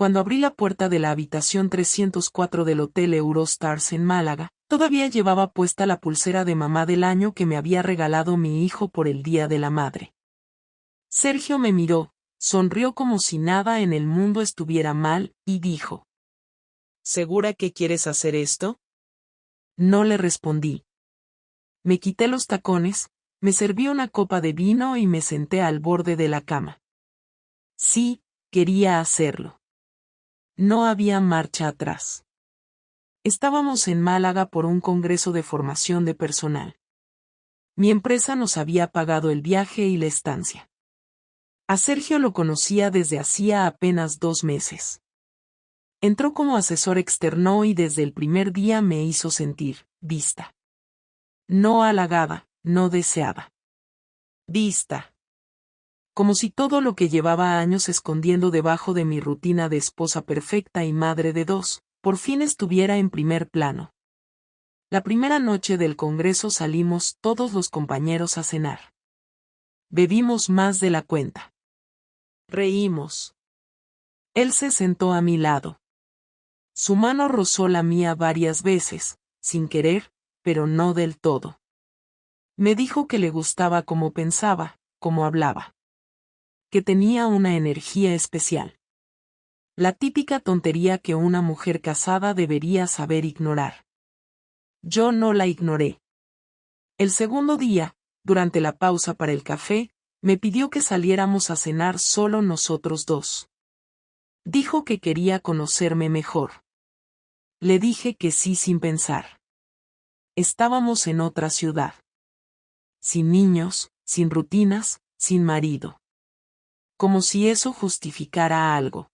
Cuando abrí la puerta de la habitación 304 del Hotel Eurostars en Málaga, todavía llevaba puesta la pulsera de mamá del año que me había regalado mi hijo por el Día de la Madre. Sergio me miró, sonrió como si nada en el mundo estuviera mal, y dijo: ¿Segura que quieres hacer esto? No le respondí. Me quité los tacones, me serví una copa de vino y me senté al borde de la cama. Sí, quería hacerlo. No había marcha atrás. Estábamos en Málaga por un congreso de formación de personal. Mi empresa nos había pagado el viaje y la estancia. A Sergio lo conocía desde hacía apenas 2 meses. Entró como asesor externo y desde el primer día me hizo sentir vista. No halagada, no deseada. Vista. Como si todo lo que llevaba años escondiendo debajo de mi rutina de esposa perfecta y madre de 2, por fin estuviera en primer plano. La primera noche del congreso salimos todos los compañeros a cenar. Bebimos más de la cuenta. Reímos. Él se sentó a mi lado. Su mano rozó la mía varias veces, sin querer, pero no del todo. Me dijo que le gustaba cómo pensaba, cómo hablaba. Que tenía una energía especial. La típica tontería que una mujer casada debería saber ignorar. Yo no la ignoré. El segundo día, durante la pausa para el café, me pidió que saliéramos a cenar solo nosotros 2. Dijo que quería conocerme mejor. Le dije que sí sin pensar. Estábamos en otra ciudad. Sin niños, sin rutinas, sin marido. Como si eso justificara algo.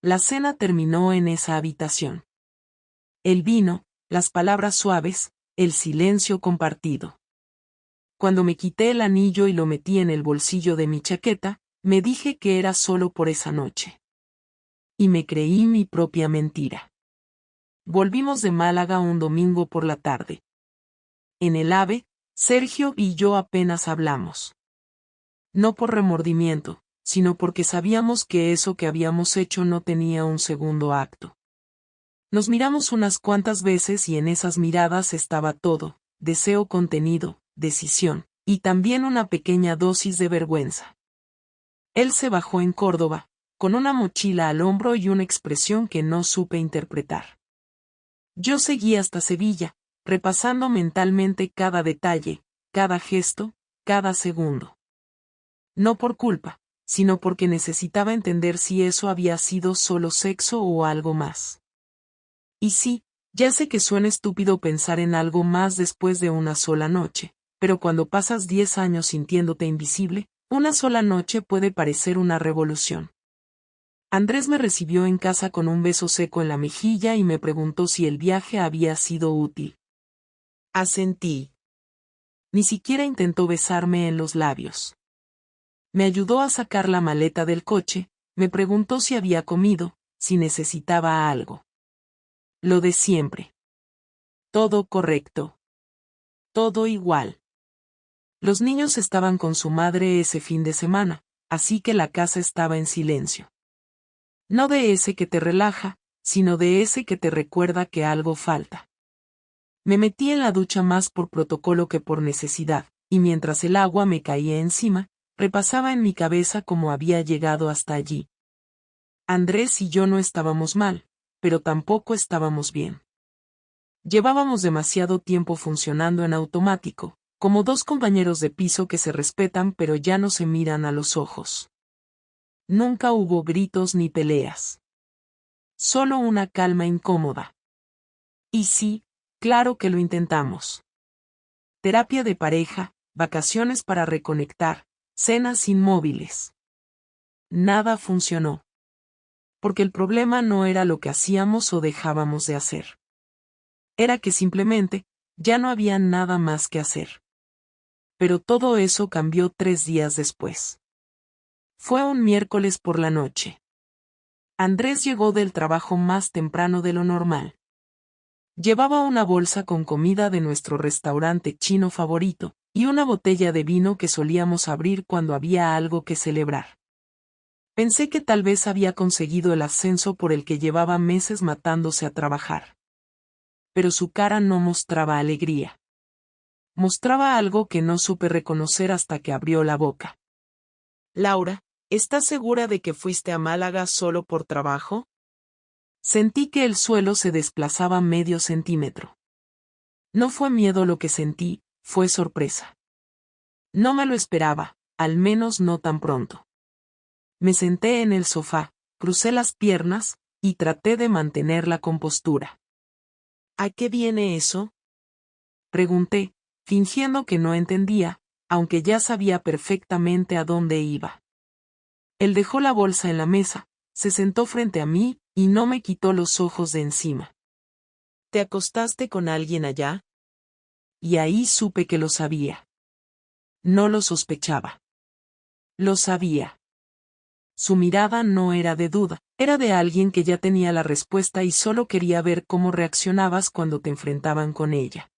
La cena terminó en esa habitación. El vino, las palabras suaves, el silencio compartido. Cuando me quité el anillo y lo metí en el bolsillo de mi chaqueta, me dije que era solo por esa noche. Y me creí mi propia mentira. Volvimos de Málaga un domingo por la tarde. En el AVE, Sergio y yo apenas hablamos. No por remordimiento, sino porque sabíamos que eso que habíamos hecho no tenía un segundo acto. Nos miramos unas cuantas veces y en esas miradas estaba todo: deseo contenido, decisión, y también una pequeña dosis de vergüenza. Él se bajó en Córdoba, con una mochila al hombro y una expresión que no supe interpretar. Yo seguí hasta Sevilla, repasando mentalmente cada detalle, cada gesto, cada segundo. No por culpa, sino porque necesitaba entender si eso había sido solo sexo o algo más. Y sí, ya sé que suena estúpido pensar en algo más después de una sola noche, pero cuando pasas 10 años sintiéndote invisible, una sola noche puede parecer una revolución. Andrés me recibió en casa con un beso seco en la mejilla y me preguntó si el viaje había sido útil. Asentí. Ni siquiera intentó besarme en los labios. Me ayudó a sacar la maleta del coche, me preguntó si había comido, si necesitaba algo. Lo de siempre. Todo correcto. Todo igual. Los niños estaban con su madre ese fin de semana, así que la casa estaba en silencio. No de ese que te relaja, sino de ese que te recuerda que algo falta. Me metí en la ducha más por protocolo que por necesidad, y mientras el agua me caía encima, repasaba en mi cabeza cómo había llegado hasta allí. Andrés y yo no estábamos mal, pero tampoco estábamos bien. Llevábamos demasiado tiempo funcionando en automático, como 2 compañeros de piso que se respetan pero ya no se miran a los ojos. Nunca hubo gritos ni peleas. Solo una calma incómoda. Y sí, claro que lo intentamos. Terapia de pareja, vacaciones para reconectar, cenas inmóviles. Nada funcionó. Porque el problema no era lo que hacíamos o dejábamos de hacer. Era que simplemente, ya no había nada más que hacer. Pero todo eso cambió 3 días después. Fue un miércoles por la noche. Andrés llegó del trabajo más temprano de lo normal. Llevaba una bolsa con comida de nuestro restaurante chino favorito, y una botella de vino que solíamos abrir cuando había algo que celebrar. Pensé que tal vez había conseguido el ascenso por el que llevaba meses matándose a trabajar. Pero su cara no mostraba alegría. Mostraba algo que no supe reconocer hasta que abrió la boca. Laura, ¿estás segura de que fuiste a Málaga solo por trabajo? Sentí que el suelo se desplazaba medio centímetro. No fue miedo lo que sentí, fue sorpresa. No me lo esperaba, al menos no tan pronto. Me senté en el sofá, crucé las piernas, y traté de mantener la compostura. ¿A qué viene eso? Pregunté, fingiendo que no entendía, aunque ya sabía perfectamente a dónde iba. Él dejó la bolsa en la mesa, se sentó frente a mí, y no me quitó los ojos de encima. ¿Te acostaste con alguien allá? Y ahí supe que lo sabía. No lo sospechaba. Lo sabía. Su mirada no era de duda, era de alguien que ya tenía la respuesta y solo quería ver cómo reaccionabas cuando te enfrentaban con ella.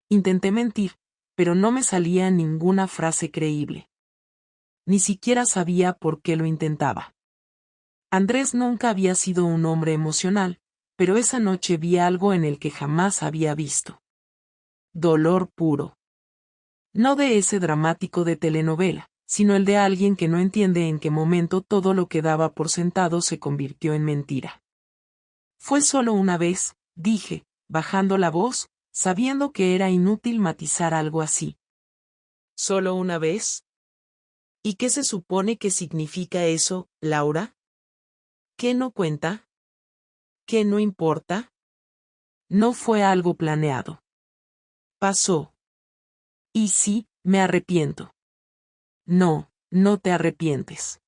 Intenté mentir, pero no me salía ninguna frase creíble. Ni siquiera sabía por qué lo intentaba. Andrés nunca había sido un hombre emocional, pero esa noche vi algo en el que jamás había visto. Dolor puro. No de ese dramático de telenovela, sino el de alguien que no entiende en qué momento todo lo que daba por sentado se convirtió en mentira. Fue solo una vez, dije, bajando la voz, sabiendo que era inútil matizar algo así. ¿Solo una vez? ¿Y qué se supone que significa eso, Laura? ¿Qué no cuenta? ¿Qué no importa? No fue algo planeado. Pasó. Y sí, me arrepiento. No, no te arrepientes.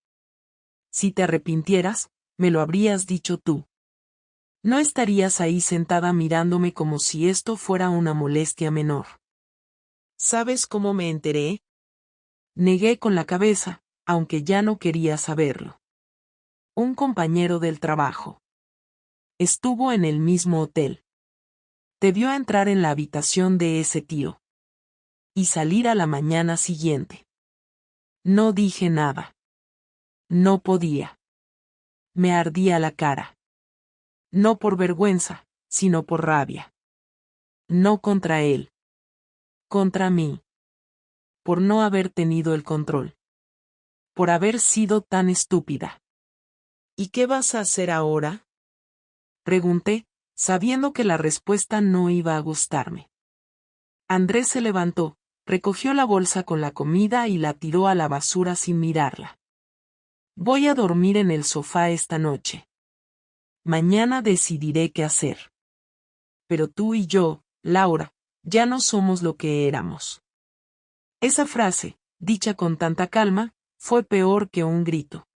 Si te arrepintieras, me lo habrías dicho tú. No estarías ahí sentada mirándome como si esto fuera una molestia menor. ¿Sabes cómo me enteré? Negué con la cabeza, aunque ya no quería saberlo. Un compañero del trabajo. Estuvo en el mismo hotel. Te vio entrar en la habitación de ese tío. Y salir a la mañana siguiente. No dije nada. No podía. Me ardía la cara. No por vergüenza, sino por rabia. No contra él. Contra mí. Por no haber tenido el control. Por haber sido tan estúpida. ¿Y qué vas a hacer ahora? Pregunté, sabiendo que la respuesta no iba a gustarme. Andrés se levantó, recogió la bolsa con la comida y la tiró a la basura sin mirarla. Voy a dormir en el sofá esta noche. Mañana decidiré qué hacer. Pero tú y yo, Laura, ya no somos lo que éramos. Esa frase, dicha con tanta calma, fue peor que un grito.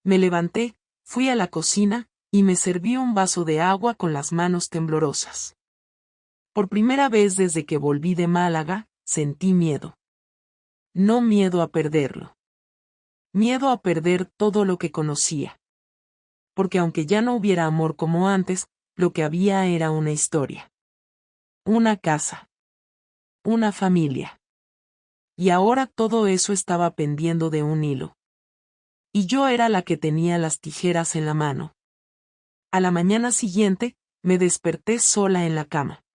Me levanté, fui a la cocina, y me serví un vaso de agua con las manos temblorosas. Por primera vez desde que volví de Málaga, sentí miedo. No miedo a perderlo. Miedo a perder todo lo que conocía. Porque aunque ya no hubiera amor como antes, lo que había era una historia. Una casa. Una familia. Y ahora todo eso estaba pendiendo de un hilo. Y yo era la que tenía las tijeras en la mano. A la mañana siguiente, me desperté sola en la cama.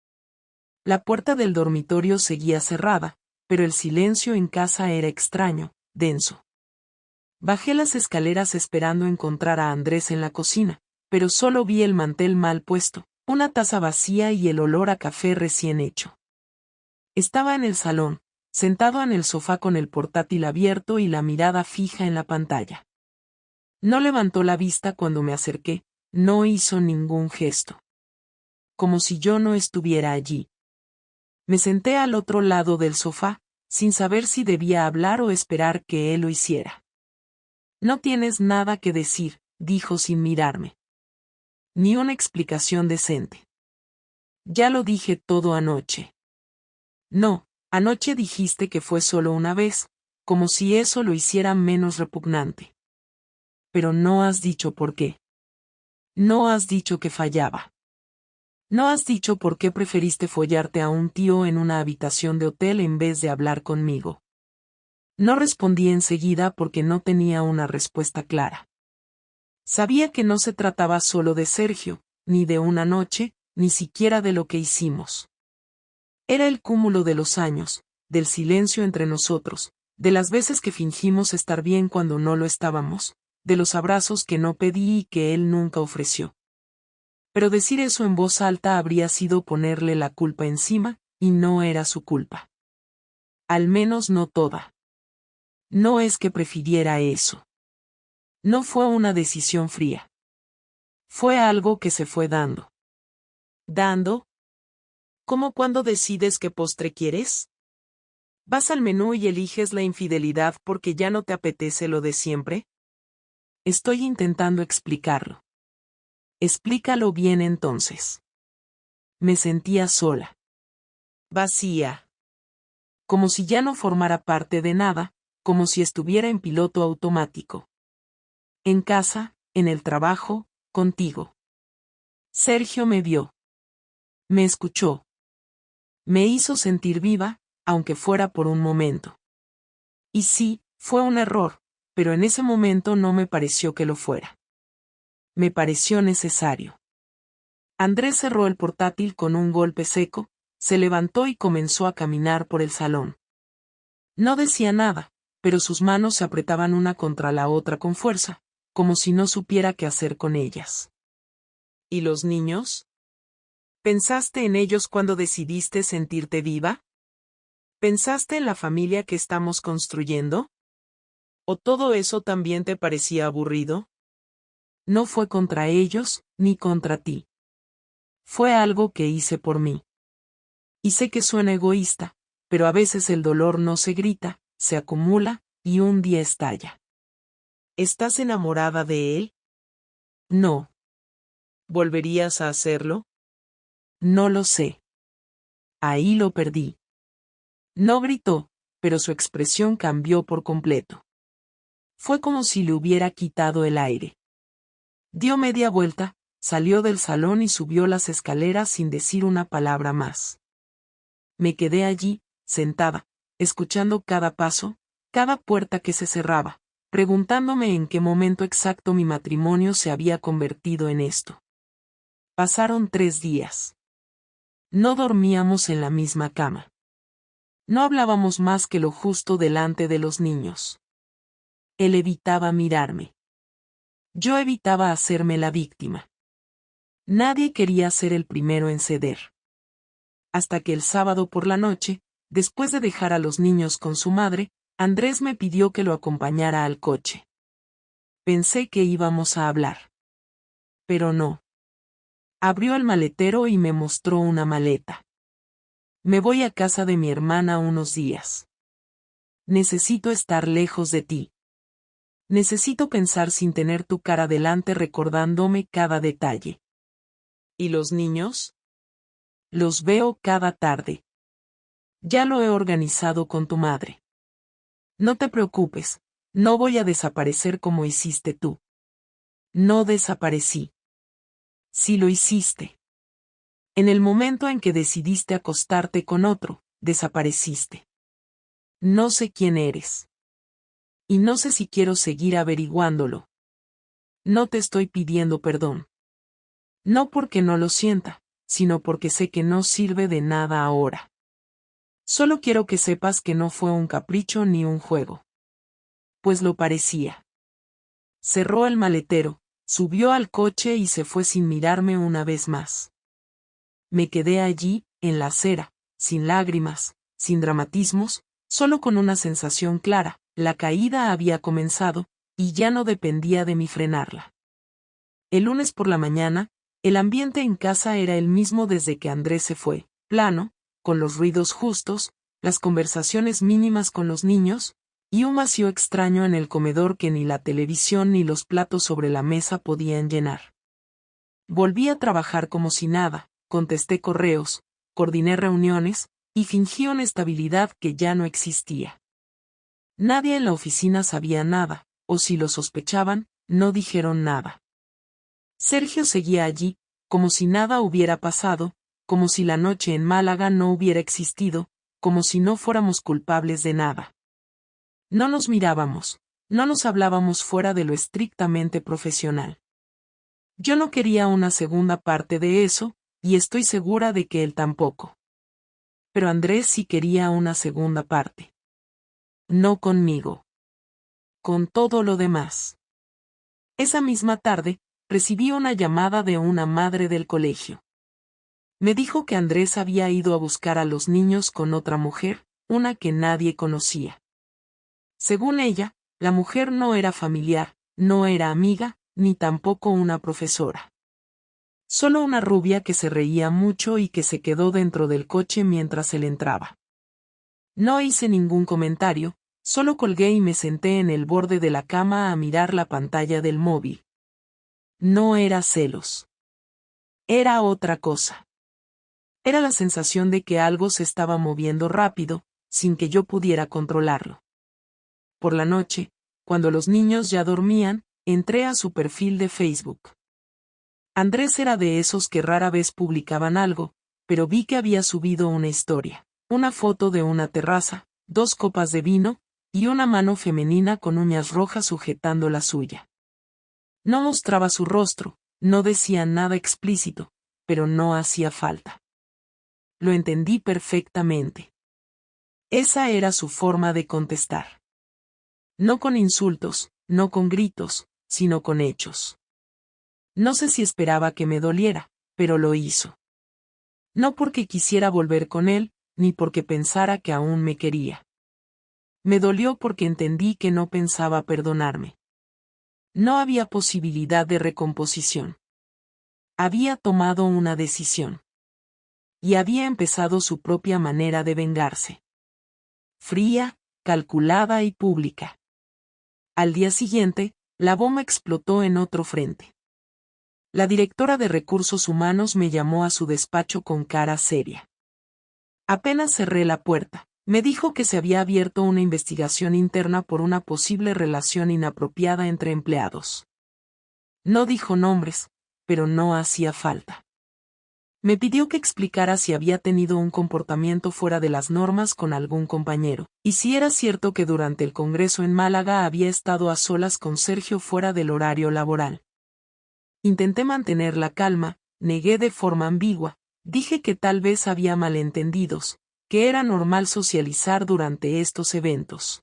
La puerta del dormitorio seguía cerrada, pero el silencio en casa era extraño, denso. Bajé las escaleras esperando encontrar a Andrés en la cocina, pero solo vi el mantel mal puesto, una taza vacía y el olor a café recién hecho. Estaba en el salón, sentado en el sofá con el portátil abierto y la mirada fija en la pantalla. No levantó la vista cuando me acerqué, no hizo ningún gesto. Como si yo no estuviera allí. Me senté al otro lado del sofá, sin saber si debía hablar o esperar que él lo hiciera. No tienes nada que decir, dijo sin mirarme. Ni una explicación decente. Ya lo dije todo anoche. No, anoche dijiste que fue solo una vez, como si eso lo hiciera menos repugnante. Pero no has dicho por qué. No has dicho que fallaba. No has dicho por qué preferiste follarte a un tío en una habitación de hotel en vez de hablar conmigo. No respondí enseguida porque no tenía una respuesta clara. Sabía que no se trataba solo de Sergio, ni de una noche, ni siquiera de lo que hicimos. Era el cúmulo de los años, del silencio entre nosotros, de las veces que fingimos estar bien cuando no lo estábamos, de los abrazos que no pedí y que él nunca ofreció. Pero decir eso en voz alta habría sido ponerle la culpa encima, y no era su culpa. Al menos no toda. No es que prefiriera eso. No fue una decisión fría. Fue algo que se fue dando. ¿Dando? ¿Cómo cuando decides qué postre quieres? ¿Vas al menú y eliges la infidelidad porque ya no te apetece lo de siempre? Estoy intentando explicarlo. Explícalo bien entonces. Me sentía sola. Vacía. Como si ya no formara parte de nada, como si estuviera en piloto automático. En casa, en el trabajo, contigo. Sergio me vio. Me escuchó. Me hizo sentir viva, aunque fuera por un momento. Y sí, fue un error, pero en ese momento no me pareció que lo fuera. Me pareció necesario. Andrés cerró el portátil con un golpe seco, se levantó y comenzó a caminar por el salón. No decía nada, pero sus manos se apretaban una contra la otra con fuerza, como si no supiera qué hacer con ellas. ¿Y los niños? ¿Pensaste en ellos cuando decidiste sentirte viva? ¿Pensaste en la familia que estamos construyendo? ¿O todo eso también te parecía aburrido? No fue contra ellos, ni contra ti. Fue algo que hice por mí. Y sé que suena egoísta, pero a veces el dolor no se grita, se acumula, y un día estalla. ¿Estás enamorada de él? No. ¿Volverías a hacerlo? No lo sé. Ahí lo perdí. No gritó, pero su expresión cambió por completo. Fue como si le hubiera quitado el aire. Dio media vuelta, salió del salón y subió las escaleras sin decir una palabra más. Me quedé allí, sentada, escuchando cada paso, cada puerta que se cerraba, preguntándome en qué momento exacto mi matrimonio se había convertido en esto. Pasaron 3 días. No dormíamos en la misma cama. No hablábamos más que lo justo delante de los niños. Él evitaba mirarme. Yo evitaba hacerme la víctima. Nadie quería ser el primero en ceder. Hasta que el sábado por la noche, después de dejar a los niños con su madre, Andrés me pidió que lo acompañara al coche. Pensé que íbamos a hablar. Pero no. Abrió el maletero y me mostró una maleta. Me voy a casa de mi hermana unos días. Necesito estar lejos de ti. Necesito pensar sin tener tu cara delante recordándome cada detalle. ¿Y los niños? Los veo cada tarde. Ya lo he organizado con tu madre. No te preocupes, no voy a desaparecer como hiciste tú. No desaparecí. Sí lo hiciste. En el momento en que decidiste acostarte con otro, desapareciste. No sé quién eres. Y no sé si quiero seguir averiguándolo. No te estoy pidiendo perdón. No porque no lo sienta, sino porque sé que no sirve de nada ahora. Solo quiero que sepas que no fue un capricho ni un juego. Pues lo parecía. Cerró el maletero, subió al coche y se fue sin mirarme una vez más. Me quedé allí, en la acera, sin lágrimas, sin dramatismos, solo con una sensación clara: la caída había comenzado, y ya no dependía de mí frenarla. El lunes por la mañana, el ambiente en casa era el mismo desde que Andrés se fue, plano, con los ruidos justos, las conversaciones mínimas con los niños, y un vacío extraño en el comedor que ni la televisión ni los platos sobre la mesa podían llenar. Volví a trabajar como si nada, contesté correos, coordiné reuniones, y fingí una estabilidad que ya no existía. Nadie en la oficina sabía nada, o si lo sospechaban, no dijeron nada. Sergio seguía allí, como si nada hubiera pasado, como si la noche en Málaga no hubiera existido, como si no fuéramos culpables de nada. No nos mirábamos, no nos hablábamos fuera de lo estrictamente profesional. Yo no quería una segunda parte de eso, y estoy segura de que él tampoco. Pero Andrés sí quería una segunda parte. No conmigo. Con todo lo demás. Esa misma tarde, recibí una llamada de una madre del colegio. Me dijo que Andrés había ido a buscar a los niños con otra mujer, una que nadie conocía. Según ella, la mujer no era familiar, no era amiga, ni tampoco una profesora. Solo una rubia que se reía mucho y que se quedó dentro del coche mientras él entraba. No hice ningún comentario, solo colgué y me senté en el borde de la cama a mirar la pantalla del móvil. No era celos. Era otra cosa. Era la sensación de que algo se estaba moviendo rápido, sin que yo pudiera controlarlo. Por la noche, cuando los niños ya dormían, entré a su perfil de Facebook. Andrés era de esos que rara vez publicaban algo, pero vi que había subido una historia, una foto de una terraza, 2 copas de vino, y una mano femenina con uñas rojas sujetando la suya. No mostraba su rostro, no decía nada explícito, pero no hacía falta. Lo entendí perfectamente. Esa era su forma de contestar. No con insultos, no con gritos, sino con hechos. No sé si esperaba que me doliera, pero lo hizo. No porque quisiera volver con él, ni porque pensara que aún me quería. Me dolió porque entendí que no pensaba perdonarme. No había posibilidad de recomposición. Había tomado una decisión. Y había empezado su propia manera de vengarse. Fría, calculada y pública. Al día siguiente, la bomba explotó en otro frente. La directora de Recursos Humanos me llamó a su despacho con cara seria. Apenas cerré la puerta, me dijo que se había abierto una investigación interna por una posible relación inapropiada entre empleados. No dijo nombres, pero no hacía falta. Me pidió que explicara si había tenido un comportamiento fuera de las normas con algún compañero, y si era cierto que durante el congreso en Málaga había estado a solas con Sergio fuera del horario laboral. Intenté mantener la calma, negué de forma ambigua, dije que tal vez había malentendidos, que era normal socializar durante estos eventos.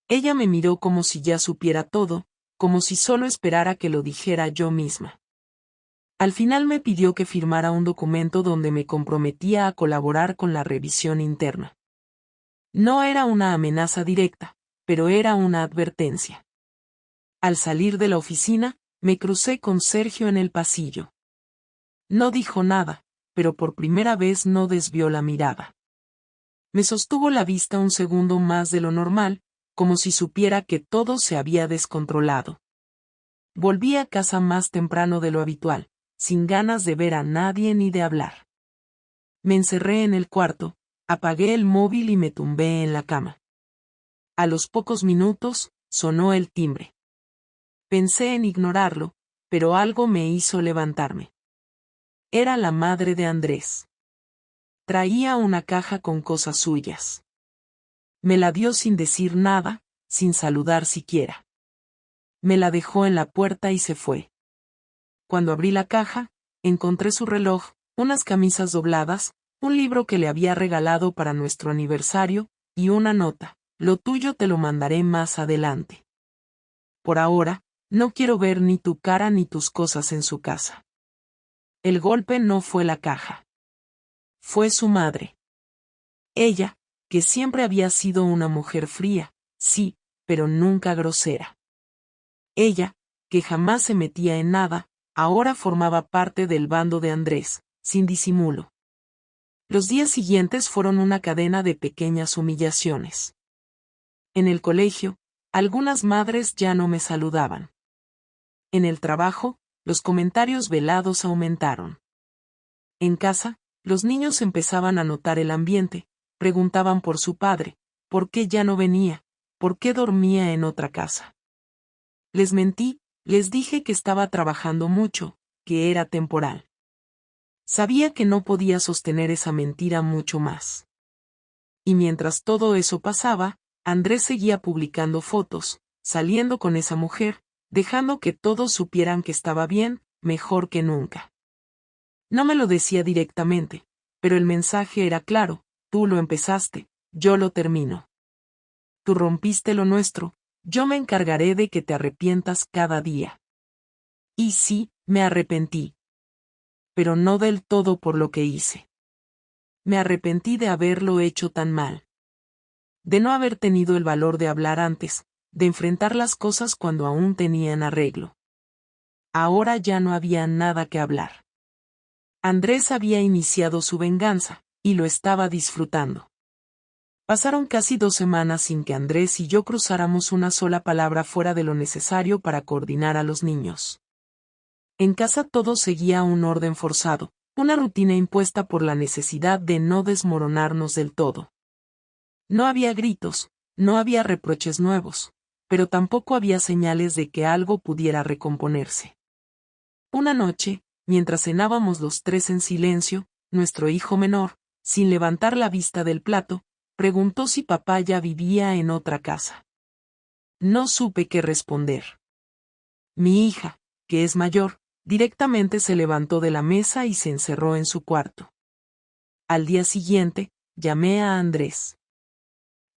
Ella me miró como si ya supiera todo, como si solo esperara que lo dijera yo misma. Al final me pidió que firmara un documento donde me comprometía a colaborar con la revisión interna. No era una amenaza directa, pero era una advertencia. Al salir de la oficina, me crucé con Sergio en el pasillo. No dijo nada, pero por primera vez no desvió la mirada. Me sostuvo la vista un segundo más de lo normal, como si supiera que todo se había descontrolado. Volví a casa más temprano de lo habitual, sin ganas de ver a nadie ni de hablar. Me encerré en el cuarto, apagué el móvil y me tumbé en la cama. A los pocos minutos, sonó el timbre. Pensé en ignorarlo, pero algo me hizo levantarme. Era la madre de Andrés. Traía una caja con cosas suyas. Me la dio sin decir nada, sin saludar siquiera. Me la dejó en la puerta y se fue. Cuando abrí la caja, encontré su reloj, unas camisas dobladas, un libro que le había regalado para nuestro aniversario, y una nota: lo tuyo te lo mandaré más adelante. Por ahora, no quiero ver ni tu cara ni tus cosas en su casa. El golpe no fue la caja. Fue su madre. Ella, que siempre había sido una mujer fría, sí, pero nunca grosera. Ella, que jamás se metía en nada, ahora formaba parte del bando de Andrés, sin disimulo. Los días siguientes fueron una cadena de pequeñas humillaciones. En el colegio, algunas madres ya no me saludaban. En el trabajo, los comentarios velados aumentaron. En casa, los niños empezaban a notar el ambiente, preguntaban por su padre, por qué ya no venía, por qué dormía en otra casa. Les mentí, les dije que estaba trabajando mucho, que era temporal. Sabía que no podía sostener esa mentira mucho más. Y mientras todo eso pasaba, Andrés seguía publicando fotos, saliendo con esa mujer, dejando que todos supieran que estaba bien, mejor que nunca. No me lo decía directamente, pero el mensaje era claro: tú lo empezaste, yo lo termino. Tú rompiste lo nuestro, yo me encargaré de que te arrepientas cada día. Y sí, me arrepentí. Pero no del todo por lo que hice. Me arrepentí de haberlo hecho tan mal. De no haber tenido el valor de hablar antes, de enfrentar las cosas cuando aún tenían arreglo. Ahora ya no había nada que hablar. Andrés había iniciado su venganza, y lo estaba disfrutando. Pasaron casi 2 semanas sin que Andrés y yo cruzáramos una sola palabra fuera de lo necesario para coordinar a los niños. En casa todo seguía un orden forzado, una rutina impuesta por la necesidad de no desmoronarnos del todo. No había gritos, no había reproches nuevos, pero tampoco había señales de que algo pudiera recomponerse. Una noche, mientras cenábamos los 3 en silencio, nuestro hijo menor, sin levantar la vista del plato, preguntó si papá ya vivía en otra casa. No supe qué responder. Mi hija, que es mayor, directamente se levantó de la mesa y se encerró en su cuarto. Al día siguiente, llamé a Andrés.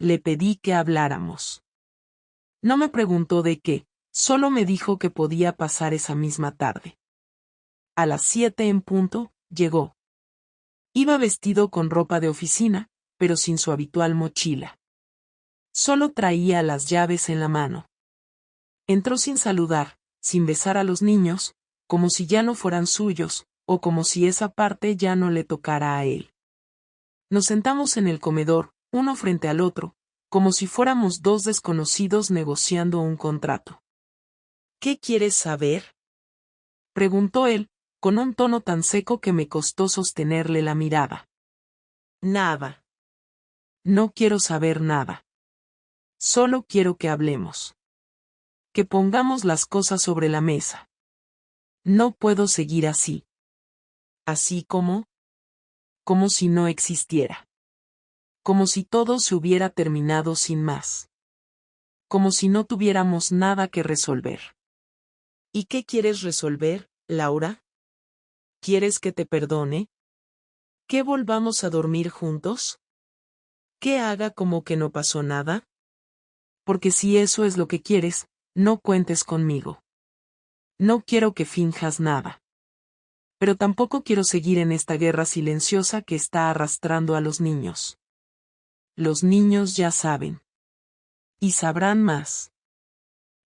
Le pedí que habláramos. No me preguntó de qué, solo me dijo que podía pasar esa misma tarde. A las 7 en punto, llegó. Iba vestido con ropa de oficina, pero sin su habitual mochila. Solo traía las llaves en la mano. Entró sin saludar, sin besar a los niños, como si ya no fueran suyos, o como si esa parte ya no le tocara a él. Nos sentamos en el comedor, uno frente al otro, como si fuéramos 2 desconocidos negociando un contrato. ¿Qué quieres saber?, preguntó él, con un tono tan seco que me costó sostenerle la mirada. Nada. No quiero saber nada. Solo quiero que hablemos. Que pongamos las cosas sobre la mesa. No puedo seguir así. ¿Así como? Como si no existiera. Como si todo se hubiera terminado sin más. Como si no tuviéramos nada que resolver. ¿Y qué quieres resolver, Laura? ¿Quieres que te perdone? ¿Que volvamos a dormir juntos? ¿Que haga como que no pasó nada? Porque si eso es lo que quieres, no cuentes conmigo. No quiero que finjas nada. Pero tampoco quiero seguir en esta guerra silenciosa que está arrastrando a los niños. Los niños ya saben. Y sabrán más.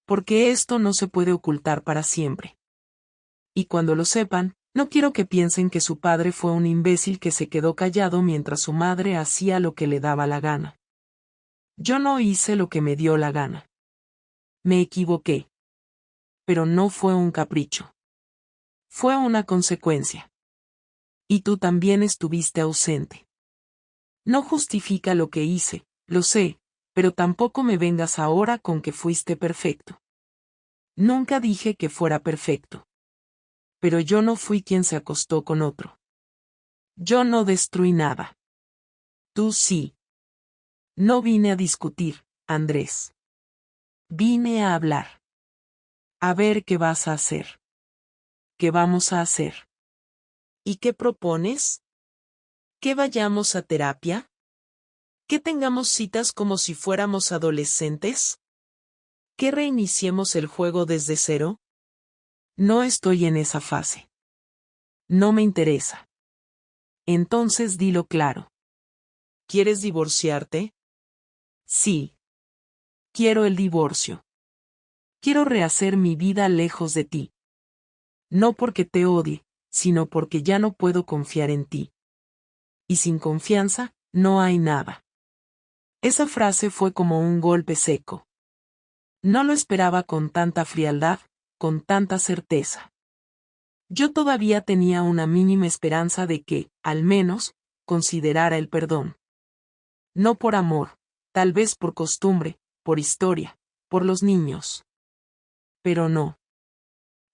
Porque esto no se puede ocultar para siempre. Y cuando lo sepan, no quiero que piensen que su padre fue un imbécil que se quedó callado mientras su madre hacía lo que le daba la gana. Yo no hice lo que me dio la gana. Me equivoqué. Pero no fue un capricho. Fue una consecuencia. Y tú también estuviste ausente. No justifica lo que hice, lo sé, pero tampoco me vengas ahora con que fuiste perfecto. Nunca dije que fuera perfecto. Pero yo no fui quien se acostó con otro. Yo no destruí nada. Tú sí. No vine a discutir, Andrés. Vine a hablar. A ver qué vas a hacer. ¿Qué vamos a hacer? ¿Y qué propones? ¿Que vayamos a terapia? ¿Que tengamos citas como si fuéramos adolescentes? ¿Que reiniciemos el juego desde cero? No estoy en esa fase. No me interesa. Entonces dilo claro. ¿Quieres divorciarte? Sí. Quiero el divorcio. Quiero rehacer mi vida lejos de ti. No porque te odie, sino porque ya no puedo confiar en ti. Y sin confianza, no hay nada. Esa frase fue como un golpe seco. No lo esperaba con tanta frialdad, con tanta certeza. Yo todavía tenía una mínima esperanza de que, al menos, considerara el perdón. No por amor, tal vez por costumbre, por historia, por los niños. Pero no.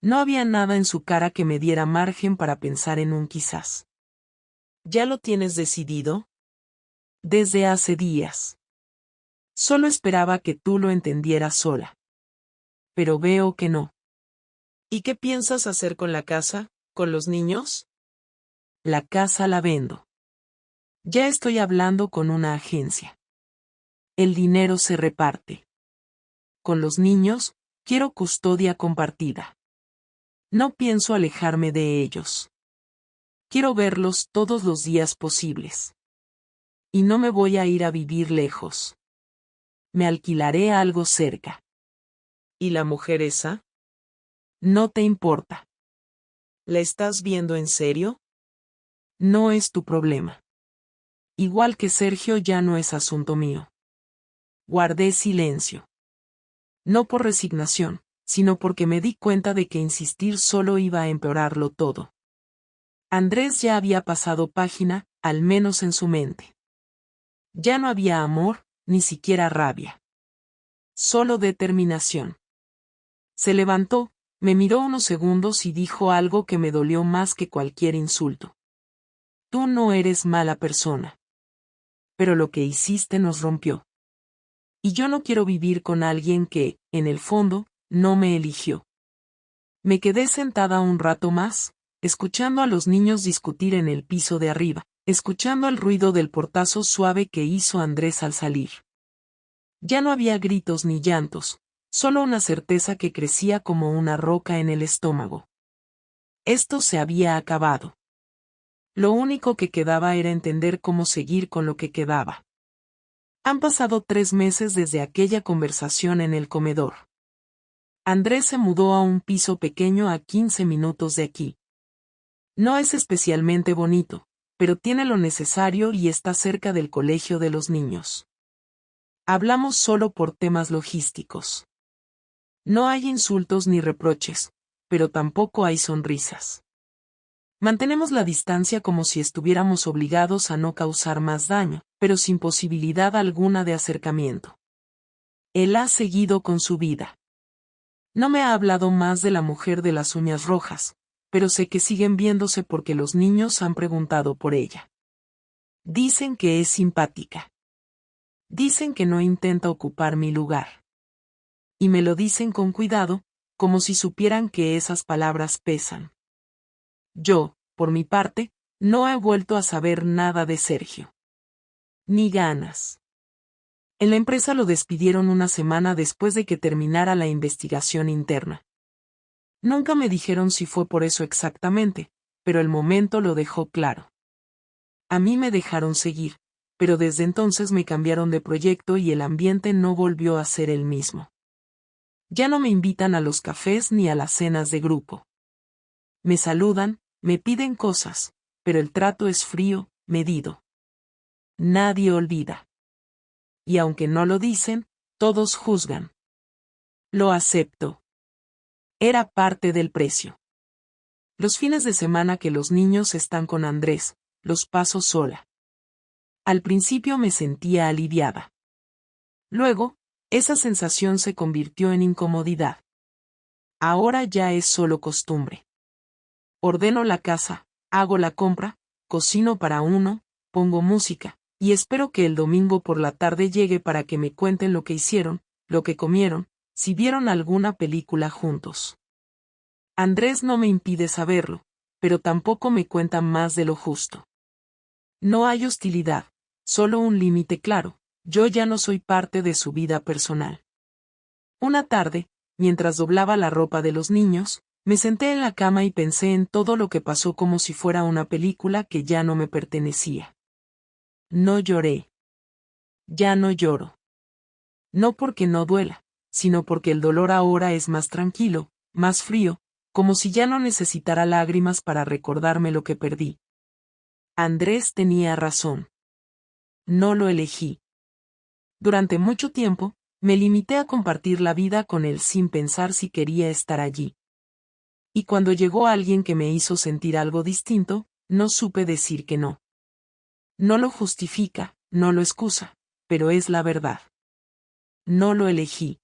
No había nada en su cara que me diera margen para pensar en un quizás. ¿Ya lo tienes decidido? Desde hace días. Solo esperaba que tú lo entendieras sola. Pero veo que no. ¿Y qué piensas hacer con la casa, con los niños? La casa la vendo. Ya estoy hablando con una agencia. El dinero se reparte. Con los niños, quiero custodia compartida. No pienso alejarme de ellos. Quiero verlos todos los días posibles. Y no me voy a ir a vivir lejos. Me alquilaré algo cerca. ¿Y la mujer esa? No te importa. ¿La estás viendo en serio? No es tu problema. Igual que Sergio ya no es asunto mío. Guardé silencio. No por resignación, sino porque me di cuenta de que insistir solo iba a empeorarlo todo. Andrés ya había pasado página, al menos en su mente. Ya no había amor, ni siquiera rabia. Solo determinación. Se levantó, me miró unos segundos y dijo algo que me dolió más que cualquier insulto. Tú no eres mala persona. Pero lo que hiciste nos rompió. Y yo no quiero vivir con alguien que, en el fondo, no me eligió. Me quedé sentada un rato más, escuchando a los niños discutir en el piso de arriba, escuchando el ruido del portazo suave que hizo Andrés al salir. Ya no había gritos ni llantos, solo una certeza que crecía como una roca en el estómago. Esto se había acabado. Lo único que quedaba era entender cómo seguir con lo que quedaba. Han pasado 3 meses desde aquella conversación en el comedor. Andrés se mudó a un piso pequeño a 15 minutos de aquí. No es especialmente bonito, pero tiene lo necesario y está cerca del colegio de los niños. Hablamos solo por temas logísticos. No hay insultos ni reproches, pero tampoco hay sonrisas. Mantenemos la distancia como si estuviéramos obligados a no causar más daño, pero sin posibilidad alguna de acercamiento. Él ha seguido con su vida. No me ha hablado más de la mujer de las uñas rojas, pero sé que siguen viéndose porque los niños han preguntado por ella. Dicen que es simpática. Dicen que no intenta ocupar mi lugar. Y me lo dicen con cuidado, como si supieran que esas palabras pesan. Yo, por mi parte, no he vuelto a saber nada de Sergio. Ni ganas. En la empresa lo despidieron una semana después de que terminara la investigación interna. Nunca me dijeron si fue por eso exactamente, pero el momento lo dejó claro. A mí me dejaron seguir, pero desde entonces me cambiaron de proyecto y el ambiente no volvió a ser el mismo. Ya no me invitan a los cafés ni a las cenas de grupo. Me saludan, me piden cosas, pero el trato es frío, medido. Nadie olvida. Y aunque no lo dicen, todos juzgan. Lo acepto. Era parte del precio. Los fines de semana que los niños están con Andrés, los paso sola. Al principio me sentía aliviada. Luego, esa sensación se convirtió en incomodidad. Ahora ya es solo costumbre. Ordeno la casa, hago la compra, cocino para uno, pongo música, y espero que el domingo por la tarde llegue para que me cuenten lo que hicieron, lo que comieron, si vieron alguna película juntos. Andrés no me impide saberlo, pero tampoco me cuenta más de lo justo. No hay hostilidad, solo un límite claro, yo ya no soy parte de su vida personal. Una tarde, mientras doblaba la ropa de los niños, me senté en la cama y pensé en todo lo que pasó como si fuera una película que ya no me pertenecía. No lloré. Ya no lloro. No porque no duela, sino porque el dolor ahora es más tranquilo, más frío, como si ya no necesitara lágrimas para recordarme lo que perdí. Andrés tenía razón. No lo elegí. Durante mucho tiempo, me limité a compartir la vida con él sin pensar si quería estar allí. Y cuando llegó alguien que me hizo sentir algo distinto, no supe decir que no. No lo justifica, no lo excusa, pero es la verdad. No lo elegí.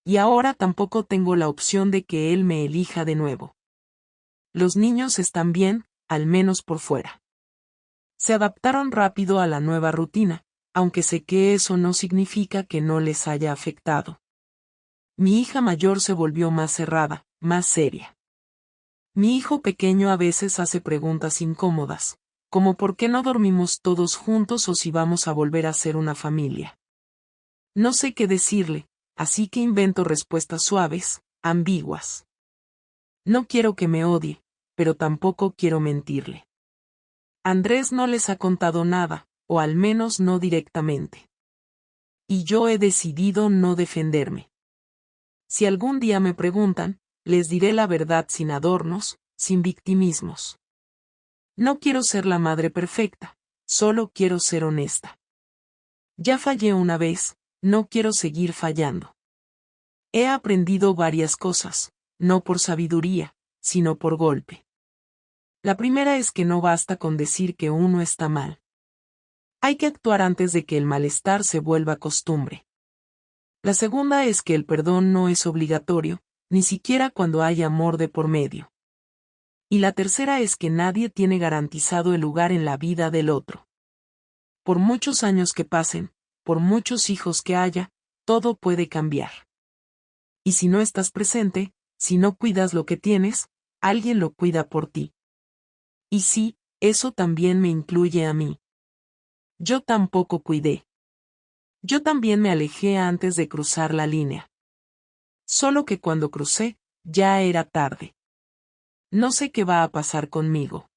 Y ahora tampoco tengo la opción de que él me elija de nuevo. Los niños están bien, al menos por fuera. Se adaptaron rápido a la nueva rutina, aunque sé que eso no significa que no les haya afectado. Mi hija mayor se volvió más cerrada, más seria. Mi hijo pequeño a veces hace preguntas incómodas, como ¿por qué no dormimos todos juntos o si vamos a volver a ser una familia? No sé qué decirle, así que invento respuestas suaves, ambiguas. No quiero que me odie, pero tampoco quiero mentirle. Andrés no les ha contado nada, o al menos no directamente. Y yo he decidido no defenderme. Si algún día me preguntan, les diré la verdad sin adornos, sin victimismos. No quiero ser la madre perfecta, solo quiero ser honesta. Ya fallé una vez, no quiero seguir fallando. He aprendido varias cosas, no por sabiduría, sino por golpe. La primera es que no basta con decir que uno está mal. Hay que actuar antes de que el malestar se vuelva costumbre. La segunda es que el perdón no es obligatorio, ni siquiera cuando hay amor de por medio. Y la tercera es que nadie tiene garantizado el lugar en la vida del otro. Por muchos años que pasen, por muchos hijos que haya, todo puede cambiar. Y si no estás presente, si no cuidas lo que tienes, alguien lo cuida por ti. Y sí, eso también me incluye a mí. Yo tampoco cuidé. Yo también me alejé antes de cruzar la línea. Solo que cuando crucé, ya era tarde. No sé qué va a pasar conmigo.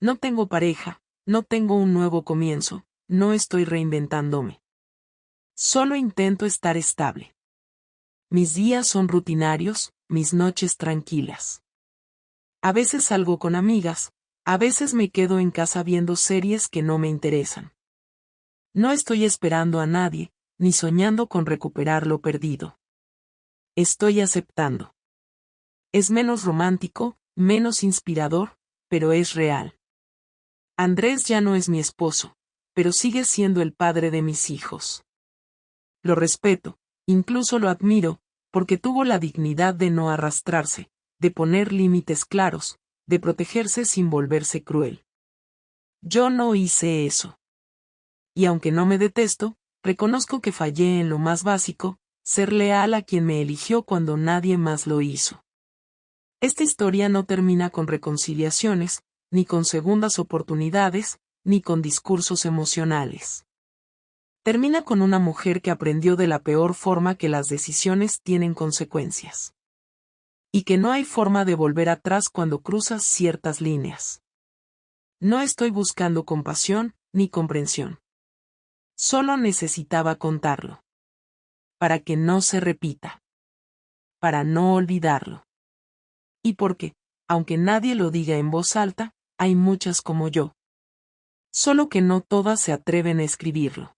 No tengo pareja, no tengo un nuevo comienzo, no estoy reinventándome. Solo intento estar estable. Mis días son rutinarios, mis noches tranquilas. A veces salgo con amigas, a veces me quedo en casa viendo series que no me interesan. No estoy esperando a nadie, ni soñando con recuperar lo perdido. Estoy aceptando. Es menos romántico, menos inspirador, pero es real. Andrés ya no es mi esposo, pero sigue siendo el padre de mis hijos. Lo respeto, incluso lo admiro, porque tuvo la dignidad de no arrastrarse, de poner límites claros, de protegerse sin volverse cruel. Yo no hice eso. Y aunque no me detesto, reconozco que fallé en lo más básico, ser leal a quien me eligió cuando nadie más lo hizo. Esta historia no termina con reconciliaciones, ni con segundas oportunidades, ni con discursos emocionales. Termina con una mujer que aprendió de la peor forma que las decisiones tienen consecuencias. Y que no hay forma de volver atrás cuando cruzas ciertas líneas. No estoy buscando compasión, ni comprensión. Solo necesitaba contarlo. Para que no se repita. Para no olvidarlo. Y porque, aunque nadie lo diga en voz alta, hay muchas como yo. Solo que no todas se atreven a escribirlo.